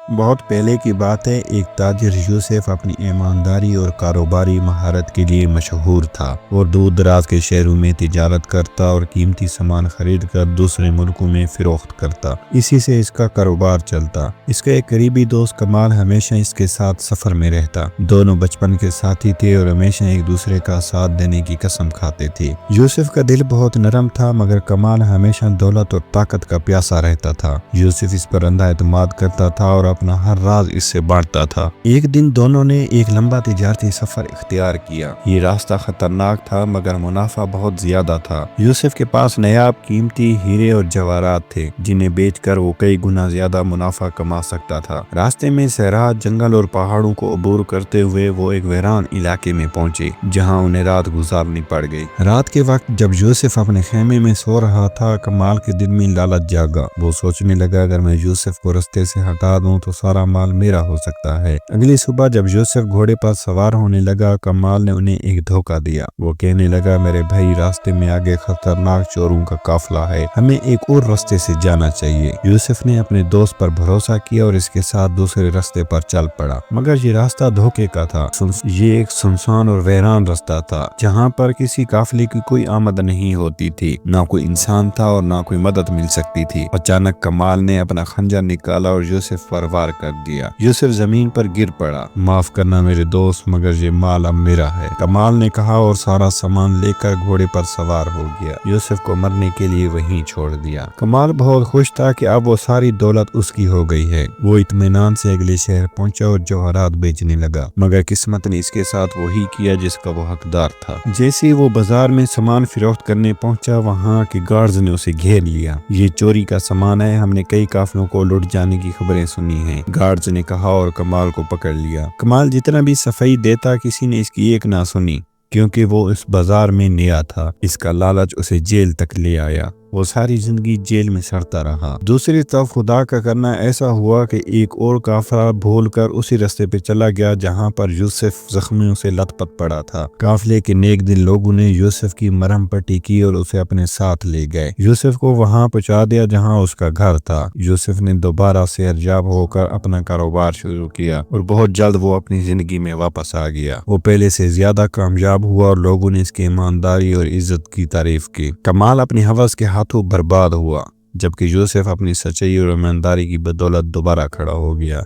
بہت پہلے کی بات ہے، ایک تاجر یوسف اپنی ایمانداری اور کاروباری مہارت کے لیے مشہور تھا۔ وہ دور دراز کے شہروں میں تجارت کرتا اور قیمتی سامان خرید کر دوسرے ملکوں میں فروخت کرتا۔ اسی سے اس کا کاروبار چلتا۔ اس کا ایک قریبی دوست کمال ہمیشہ اس کے ساتھ سفر میں رہتا۔ دونوں بچپن کے ساتھی تھے اور ہمیشہ ایک دوسرے کا ساتھ دینے کی قسم کھاتے تھے۔ یوسف کا دل بہت نرم تھا، مگر کمال ہمیشہ دولت اور طاقت کا پیاسا رہتا تھا۔ یوسف اس پر اندھا اعتماد کرتا تھا اور اپنا ہر راز اس سے بانٹتا تھا۔ ایک دن دونوں نے ایک لمبا تجارتی سفر اختیار کیا۔ یہ راستہ خطرناک تھا، مگر منافع بہت زیادہ تھا۔ یوسف کے پاس نایاب قیمتی ہیرے اور جواہرات تھے، جنہیں بیچ کر وہ کئی گنا زیادہ منافع کما سکتا تھا۔ راستے میں صحرا، جنگل اور پہاڑوں کو عبور کرتے ہوئے وہ ایک ویران علاقے میں پہنچے، جہاں انہیں رات گزارنی پڑ گئی۔ رات کے وقت جب یوسف اپنے خیمے میں سو رہا تھا، کمال کے دل میں لالچ جاگا۔ وہ سوچنے لگا، اگر میں یوسف کو رستے سے ہٹا دوں تو سارا مال میرا ہو سکتا ہے۔ اگلی صبح جب یوسف گھوڑے پر سوار ہونے لگا، کمال نے انہیں ایک دھوکہ دیا۔ وہ کہنے لگا، میرے بھائی، راستے میں آگے خطرناک چوروں کا قافلہ ہے، ہمیں ایک اور راستے سے جانا چاہیے۔ یوسف نے اپنے دوست پر بھروسہ کیا اور اس کے ساتھ دوسرے راستے پر چل پڑا، مگر یہ راستہ دھوکے کا تھا۔ یہ ایک سنسان اور ویران راستہ تھا، جہاں پر کسی قافلے کی کوئی آمد نہیں ہوتی تھی، نہ کوئی انسان تھا اور نہ کوئی مدد مل سکتی تھی۔ اچانک کمال نے اپنا خنجر نکالا اور یوسف پر وار کر دیا۔ یوسف زمین پر گر پڑا۔ معاف کرنا میرے دوست، مگر یہ مال اب میرا ہے، کمال نے کہا اور سارا سامان لے کر گھوڑے پر سوار ہو گیا۔ یوسف کو مرنے کے لیے وہیں چھوڑ دیا۔ کمال بہت خوش تھا کہ اب وہ ساری دولت اس کی ہو گئی ہے۔ وہ اطمینان سے اگلے شہر پہنچا اور جواہرات بیچنے لگا، مگر قسمت نے اس کے ساتھ وہی کیا جس کا وہ حقدار تھا۔ جیسے وہ بازار میں سامان فروخت کرنے پہنچا، وہاں کے گارڈز نے اسے گھیر لیا۔ یہ چوری کا سامان ہے، ہم نے کئی قافلوں کو لٹ جانے کی خبریں سنی ہیں، گارڈز نے کہا اور کمال کو پکڑ لیا۔ کمال جتنا بھی صفائی دیتا، کسی نے اس کی ایک نہ سنی، کیونکہ وہ اس بازار میں نیا تھا۔ اس کا لالچ اسے جیل تک لے آیا۔ وہ ساری زندگی جیل میں سڑتا رہا۔ دوسری طرف خدا کا کرنا ایسا ہوا کہ ایک اور قافلہ بھول کر اسی راستے پہ چلا گیا جہاں پر یوسف زخمیوں سے لت پت پڑا تھا۔ قافلے کے نیک دل لوگوں نے یوسف کی مرہم پٹی کی اور اسے اپنے ساتھ لے گئے۔ یوسف کو وہاں پہنچا دیا جہاں اس کا گھر تھا۔ یوسف نے دوبارہ صحتیاب ہو کر اپنا کاروبار شروع کیا اور بہت جلد وہ اپنی زندگی میں واپس آ گیا۔ وہ پہلے سے زیادہ کامیاب ہوا اور لوگوں نے اس کی ایمانداری اور عزت کی تعریف کی۔ کمال اپنی ہوس کے ہاتھوں برباد ہوا، جبکہ یوسف اپنی سچائی اور ایمانداری کی بدولت دوبارہ کھڑا ہو گیا۔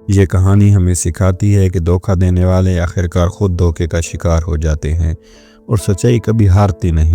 یہ کہانی ہمیں سکھاتی ہے کہ دھوکہ دینے والے آخرکار خود دھوکے کا شکار ہو جاتے ہیں اور سچائی کبھی ہارتی نہیں۔